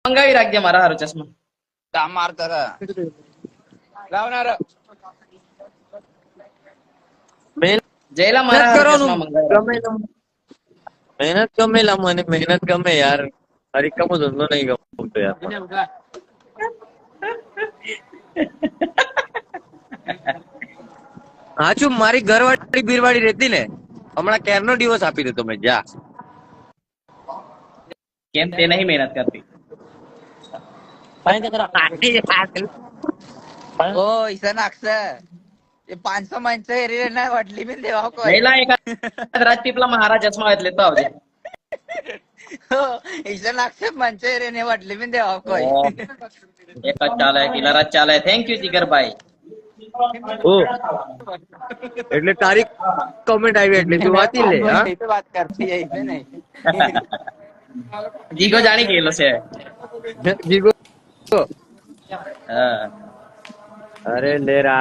મંગાવી રાખજે મારા હારો ચશ્મા. કામ મારતા હતા લાવનાર મહેનત જયલા મારા હારો કરવાનું ચશ્મા મંગાવી ગમે રાખજે. મહેનત ગમે લા મને મહેનત ગમે યાર હરીકામો ધંધો નહીં ગમતો યાર હાચું મારી ઘરવાળી બીરવાડી રહેતી ને હમણાં ક્યારનો દિવસ આપી દે તમે જા કેમ તે નહીં મહેનત કરતી? ઓ ઈસા નાખશે એ 500 માણસો એરી ના વટલી બી દેવા કોઈ જયલા એકાદ રાજપીપળામાં હારા ચશ્મા હોય લેતો આવજે. ઈસા નાખશે મંચો એરી ને વટલી બી દેવા કોઈ એક જ ચાલે કિલર જ ચાલે. થેન્ક યુ જીગરભાઈ. ઓ એટલે તારી કમેન્ટ આવી એટલે તું વાંચી લે હા એ તો વાત કરતી है इसे नहीं જીગો જાણી ગયેલો છે. જીગો હા અરે લેરા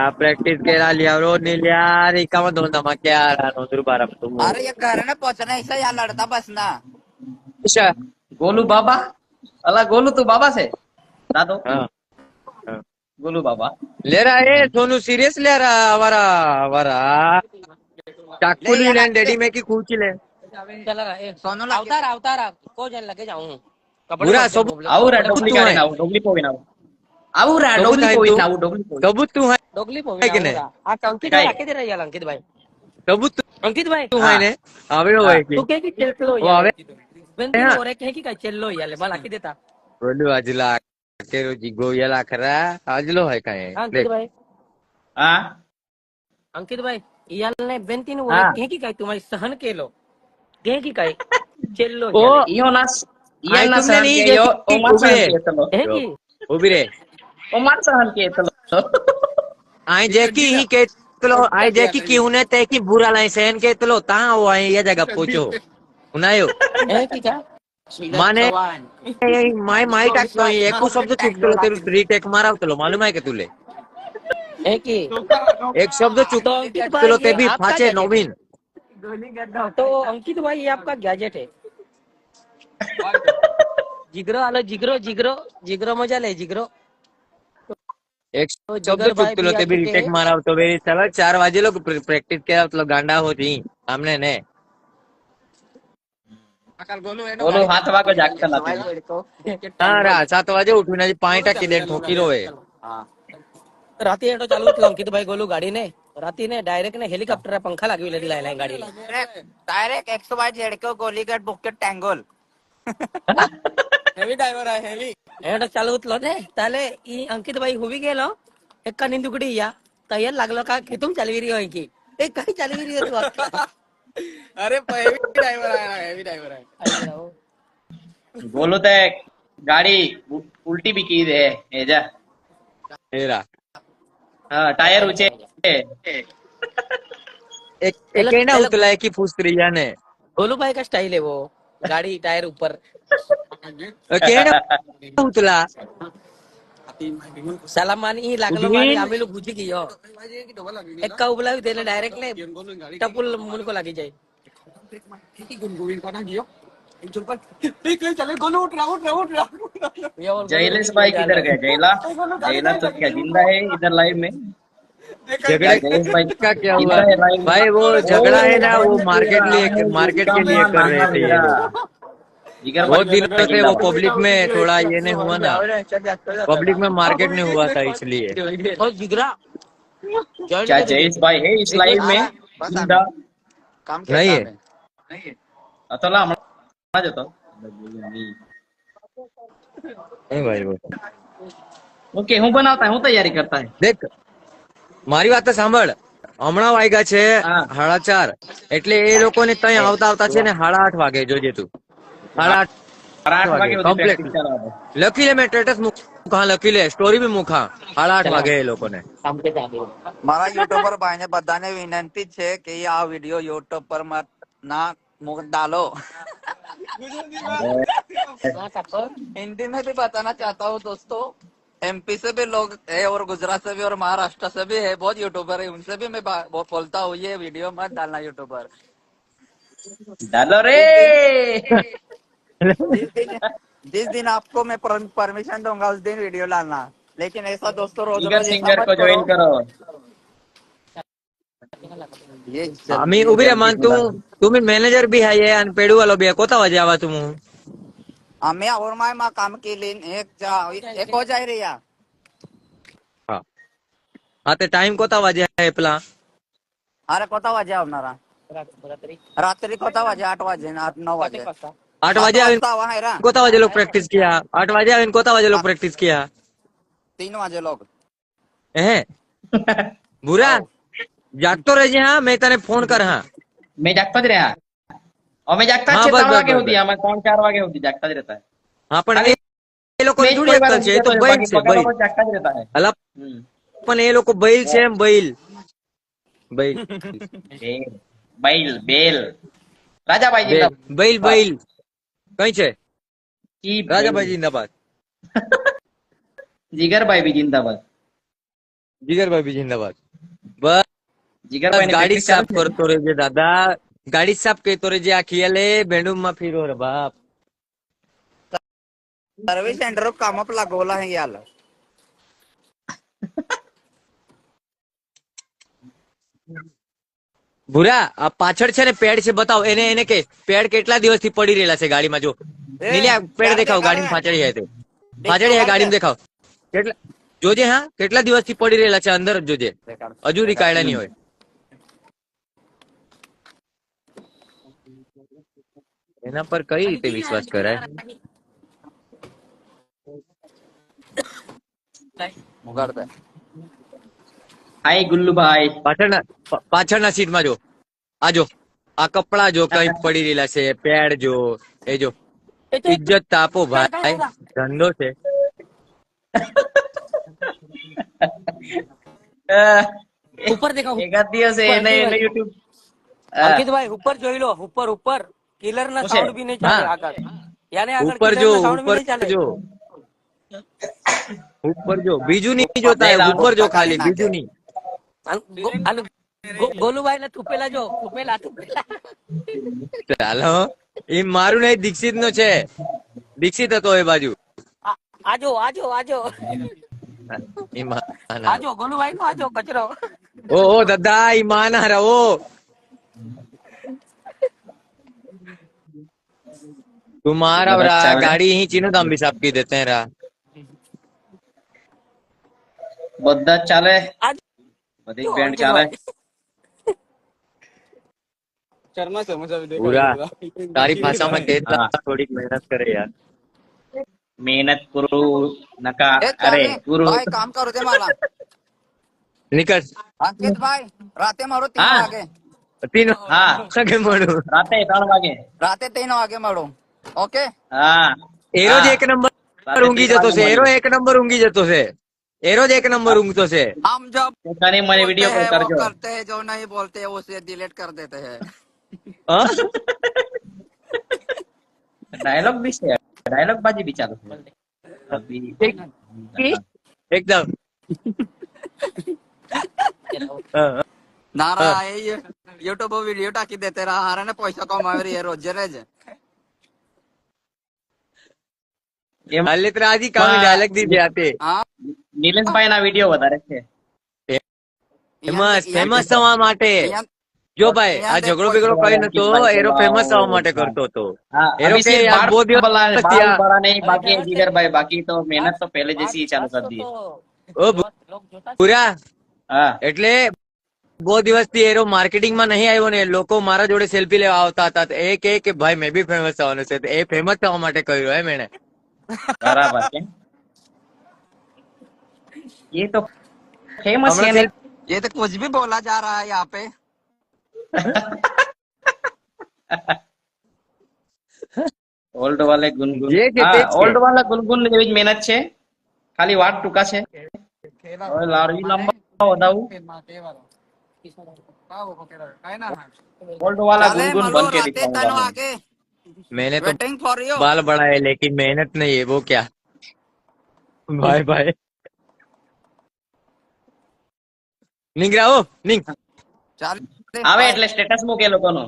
આ પ્રેક્ટિસ કેરા लिया रो नहीं लिया रिकामा धोंधा में क्या रहा नोंदरू बारा तुम अरे ये घर ने पहुंचना ऐसा यार लड़ता बस ना अच्छा ગોલુ બાબા. અલા ગોલુ તું બાબા છે દાદો? हाँ हाँ ગોલુ બાબા. ले रहा है सोनू सीरियस ले रहा हमारा हमारा चाकू ली ले डैडी में की कूची ले सोनू अवतार अवतार को जन लगे जाऊं बुरा सब આવું રા ડોગલી તું કાઢીને હે આવું ડોગલી પોવીને આવું. આવું રા કબૂત ડોગલી થાય પોવીને તું આવું ડોગલી પોવીને. कबूत तू है डोगली है कि पोवी नहीं आ अंकित काय? भाई आके दे रहा है अंकित भाई कबूत अंकित भाई तू है ने आवे हो है की तू के की चेल्लो वो आवे बेंती हाँ। ओरे के की का चेल्लो याले बाल आके देता बोलू आजला के रोजी गोयला खरा आजलो है काहे अंकित भाई હા अंकित भाई याल ने बेंती ने ओरे हाँ। के की का तुम्हारी सहन के लो के की का चेल्लो ओ ઈયો ના आई ઈયો ના तुमने સહન नहीं કે યો देखी ઓમાર उबी સહન रे કે તલો है की उबी रे ઓમાર સહન કે તલો. आई जेकी ही के तलो आई जेकी की उन्हें ते की बुरा लाई सहन के तलो ता वो आई ये जगह पूछो उनायो है की का माने माय माय टाक तो एको शब्द चुकतलो ते रीटेक मारावतलो मालूम है के तुले है की एक शब्द तो अंकित चुकतलो भाई ते ये भी आपका फाचे गैजेट है नवीन तो अंकित भाई ये आपका गैजेट है जिगरो आलो जिगरो जिगरो जिगरो मजा ले जिगरो एक तो शब्द जिगर भाई चुकतलो भी ते आ भी चुके रीटेक हैं मारावतो वेरी चला 4 वाजे लोग प्रैक्टिस करावतलो गांडा होती हमने ने ઓલો હાથ વાગો જાગતા નથી. हां 7 वाजे उठून आजी 5 टाकी दे ठोकी रोए राती एटो चालू थलो अंकित भाई गोलू गाड़ी ने राती ने डायरेक्ट ने हेलिकॉप्टर पंखा लागवी लाय गाड़ी डायरेक्ट 122 झेडको गोलीगट बुकेट टँगोल हेवी ड्रायव्हर आहे हेवी एटो चालू थलो ने ताले ई अंकित भाई हुबी गेलो एक्का निंदुकडी या तयार लागलो का खेतून चालवी रही होय की ए काही चालवी रही तू अक्का अरे हेवी ड्रायव्हर आहे हेवी ड्रायव्हर आहे બોલો તે ગાડી ઉલટી બી કી દે એ જા. मेरा હા ટાયર ઊંચે. एक एक है ना उतला है की फूस रिया ने गोलू भाई का स्टाइल है वो गाड़ी टायर ऊपर केना उतला सलामानी लागलो मारी आम्ही लोग गुजी गयो एक्का उबलावी देने डायरेक्ट ने टपुल मुन को लागी जाए जयलेश भाई किधर गए? जयला जयला तो क्या जिंदा है इधर लाइव में? झगड़े जयेश भाई का क्या जिंदा हुआ है लाइव में? भाई वो झगड़ा है ना वो मार्केट के लिए कर रहे थे ये लोग जिगर बहुत भाई दिनों से वो पब्लिक में थोड़ा ये नहीं हुआ ना पब्लिक में मार्केट नहीं हुआ था इसलिए और जिगरा क्या जयेश भाई है इस लाइव में जिंदा? काम नहीं है अतला हमारा जो तो नहीं भाई वो ओके હું બનાવતા હું તૈયારી કરતા है देख મારી વાત તો સાંભળ હમણાં વાગ્યા છે હા. 4:30 એટલે એ લોકોને ત્યાં આવતા આવતા છે ને 8:30 વાગે જોજે તું 8:30 8 વાગે સુધી Complete. practice કરાવો. લખી લે મેં સ્ટેટસ મુખા લખી લે સ્ટોરી બી મુખા 8:30 વાગે એ લોકોને મારા યુટ્યુબર ભાઈને બધાને વિનંતી છે કે આ વિડિયો યુટ્યુબ પર મત ના डालो हिंदी में भी बताना चाहता हूँ दोस्तों एमपी से भी लोग है और गुजरात से भी और महाराष्ट्र से भी है बहुत यूट्यूबर है उनसे भी मैं बोलता हूँ ये वीडियो मत डालना यूट्यूबर डालो रे जिस दिन आपको मैं परमिशन दूंगा उस दिन वीडियो लाना, लेकिन ऐसा दोस्तों रोज जिगर रोज ऐसा सिंगर मत को ज्वाइन करो। करो. ये आम्ही जल्दी उभी रे जल्दी मान तू बोला. तुम्ही मॅनेजर बी आहे आणि पेडूवालो बी आहे कोणता वाजे आवा तुम्ही आम्ही और माय मा काम केली एक हो जाय रे या हा हा ते टाइम कोणता वाजे आहे पेला अरे कोता वाजे होणारा रात्री कोता वाजे 8 वाजे 9 वाजे 8 7 वाजे आवीन वाजता हवा है रा कोणता वाजे लोग प्रॅक्टिस किया 8 वाजे आवीन कोणता वाजे लोग प्रॅक्टिस किया 3 वाजे लोग ए बुरा आओ। जागतो रे जी हा मैं तने फोन कर हा मैं जागता જ રહ્યા. અમે જાગતા જ હા છે બસ 3 બસ વાગે બસ સુધી, બસ અમે 3-4 વાગે સુધી જાગતા જ રહેતા. હા પણ ખાલી એ લોકો મેચ જોડે કોઈ વાર કરશે ઊંઘી એ તો જતો, बैल બાકી છે બગા बैल લોકો જાગતા જ રહેતા. અલા પણ એ લોકો बैल છે એમ बैल बैल બેલ બેલ રાજાભાઈ बैल જિંદાબાદ. बैल बैल કઈ છે ઈ રાજાભાઈ બેલ. જિંદાબાદ જીગરભાઈ બી જિંદાબાદ. જીગરભાઈ બી જિંદાબાદ બસ જીગરભાઈ ની ગાડી પ્રેક્ટિસ ચાલુ સાફ છે. કરતો રહેજે દાદા ગાડી સાફ કરતો રહેજે આ ખિયાલે બેંડુમ માં ફીરો રે બાપ सर्विस सेंटर काम आपला गोला है यार ભૂરા આ પાછળ છે ને પેડ છે બતાવો એને એને કે પેડ કેટલા દિવસથી પડી રહેલા છે ગાડીમાં જો નીલિયા પેડ દેખાવ ગાડીમાં ફાચડી હે તે ફાચડી હે ગાડીમાં દેખાવ કેટલા જોજે હા કેટલા દિવસથી પડી રહેલા છે અંદર જ જોજે હજુ કાઢ્યા નહીં હોય એના પર કઈ રીતે વિશ્વાસ કરાય मुगाड़ते હાય ગુલ્લુભાઈ. પાછળના સીટમાં જો આ જો આ કપડા જો કઈ પડી રહેલા છે પેડ જો એ જો ઇજ્જત તો આપો ભાઈ ધંધો છે ऊपर देखा એકાદ દિવસે એને એને યુટ્યુબ अंकित भाई ऊपर જોઈ લો ऊपर ऊपर કિલર ના શું છે? સાઉન્ડ भी नहीं ચાલે હા. આગળ यानी આગળ ઉપર કિલર જો ના સાઉન્ડ भी ઉપર नहीं ચાલે જો ઉપર જો બીજું નહીં જોતા બેલ હે આવો. ઉપર જો ખાલી બીજું નહીં ગોલુભાઈ ને થૂપેલા જો થૂપેલા ચાલો એ મારું નહીં દીક્ષિત નો છે દીક્ષિત હતો એ બાજુ આજો આજો આજો ઈ માના આજો ગોલુભાઈ નો આજો કચરો ओ दादा ईमान आ रहा हो तुम्हारा अच्छा है। गाड़ी ही चीनो दाम भी साफ की देते हैं रा બધા જ ચાલે, આજો બધી બેન્ડ ચાલે. पूरा तारी भाषा में कहता हाँ। थोड़ी मेहनत करे यार મહેનત કરું નકા ए અરે चाले ગુરુ. भाई काम करो ते मला निकल अंकित भाई राते मारो 3 हाँ। वागे तीन હા सगे मळू રાતે 3 વાગે. राते 3 वागे मारो ओके હા एरो हाँ। ज एक नंबर राते ઊંઘી 3 જતો વાગે છે એરો મળીએ. એક નંબર ઊંઘી જતો છે એરો જ એક નંબર ઊંઘતો છે हम जब પોતાની મને बोलते વિડીયો કોલ हैं वो કરજો. करते हैं जो नहीं बोलते हैं उसे डिलीट कर देते हैं હા? ડાયલોગ બી છે, ડાયલોગ બાજી બી ચાલુ છે. અભી એકદમ હા. नारा ये यूट्यूब वीडियो टाकी देते रहा हारा ने पैसा कमावे रे रोज रेज એમ હાલે તો આજી કામી ડાયલોગ દી જાતે हाँ નિલેશભાઈ ના વિડીયો વધારે છે. ફેમસ ફેમસ થવા માટે જો ભાઈ આ ઝઘડો બેગડો કઈ નતો એરો ફેમસ થવા માટે કરતો હતો हाँ, एरो अभी के सिर्फ यार बाल वो दिवस बड़ा किया। बाल बड़ा नहीं बाकी है जिगर भाई, बाकी तो मेहनत तो पहले जैसी ही चालू कर दी है. ઓ પૂરા हाँ એટલે બહુ દિવસથી એરો માર્કેટિંગમાં નહીં આવ્યો ને લોકો મારા જોડે સેલ્ફી લેવા આવતા હતા તો એ કહે કે ભાઈ મેં બી ફેમસ થવાનું છે તો એ ફેમસ થવા માટે કર્યું એમ એને बराबर है. ये तो फेमस है हमारा ना. ये तो कुछ भी बोला जा रहा है यहाँ पे ઓલ્ડ વાલે ગુનગુન. જે છે હા તે જ છે. ઓલ્ડ વાલા ગુનગુન એવી જ મહેનત છે, ખાલી વાત ટૂંકા છે. હવે લારવી લાંબા વધાવું. ઓલ્ડ वाला चले गुनगुन मलो बन के राते 3 दिखाऊंगा. वागे मैंने तो वेटिंग फॉर यू बाल बढ़ाए लेकिन मेहनत नहीं है वो क्या भाई भाई निंग रहा हो निंग चले આવે એટલે સ્ટેટસ મૂકે લોકોનો.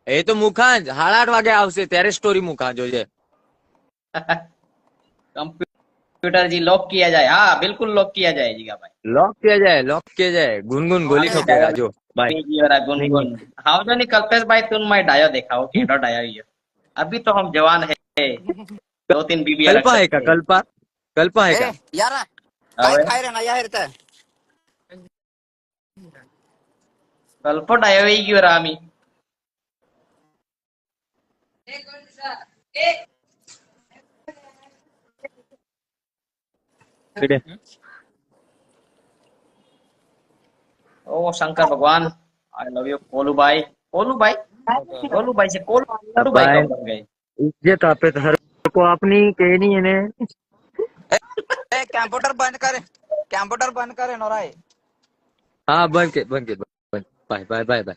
એ તો મુખા જ 8:30 વાગે આવશે ત્યારે સ્ટોરી મુખા જોજે कंप्यूटर जी लॉक किया जाए, हाँ बिल्कुल लॉक किया जाएगा भाई। लॉक किया जाए, गुनगुन गोली अरे ठोकेगा जो भाई। जी और गुनगुन हाउ जानी कल्पेश भाई तुम मैं डायो देखा हो केडो डायो ये। अभी तो हम जवान है, 2-3 बीबियां रख कल्पा है का सकते हैं। कल्पा? कल्पा है ए का? यार काय હવે खाय रे ना यार इथं कल्पो डायो ही गयो रामी। ठीक है। ओ शंकर भगवान, आई लव यू कोलू भाई। कोलू भाई, कोलू भाई से कोलू भाई भाई कब बन गए? इज्जत आपे तो हर को अपनी कहनी है ने। ए कम्प्यूटर बंद करे नोराय हाँ बंद के बाय बाय बाय बाय।